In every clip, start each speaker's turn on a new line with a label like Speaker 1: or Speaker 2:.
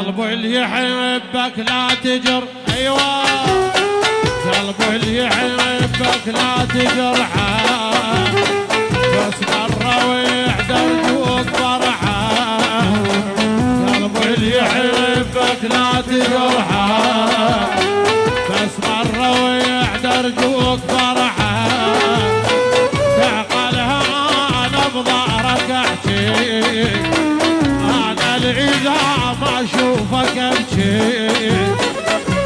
Speaker 1: قلب اللي يحبك لا تجر، ايوه قلب اللي يحبك لا تجرحه، بس مرة ويعدرجوك فرحه. قلب اللي يحبك لا تجرحه، بس مرة ويعدرجوك فرحه. تعقلها انا بظهرك احكي، انا اذا ما اشوفك ابكي.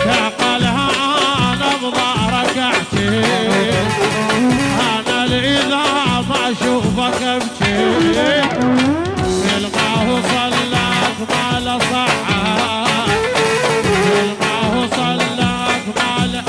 Speaker 1: تعقلها انا بظهرك احكي، انا اذا ما اشوفك ابكي. تلقاه صلاك ما له صحه، تلقاه صلاك ما له.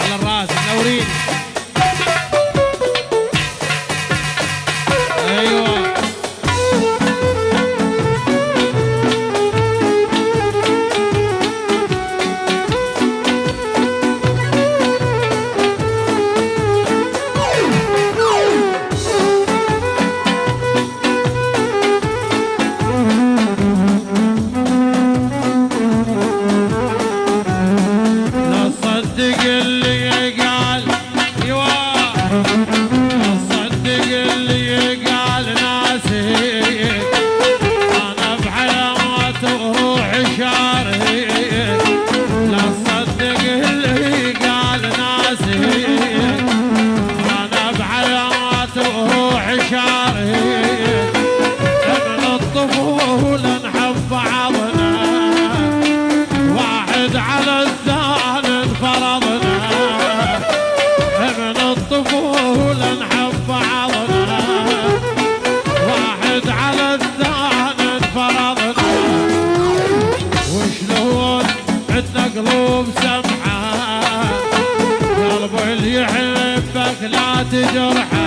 Speaker 1: على الراس منورين. ايوه لا تصدق اللي قال، ايوه لا تصدق اللي قال ناسي، انا بحياتي وروحي شاري. لا تصدق اللي قال ناسي، انا بحياتي وروحي شاري. من الطفولة نحب بعضنا، واحد على الثاني انفرضنا. من الطفولة نحب بعضنا، واحد على الثاني انفرضنا. وشلون عدنا قلوب سمحة، قلب اللي يحبك لا تجرحه،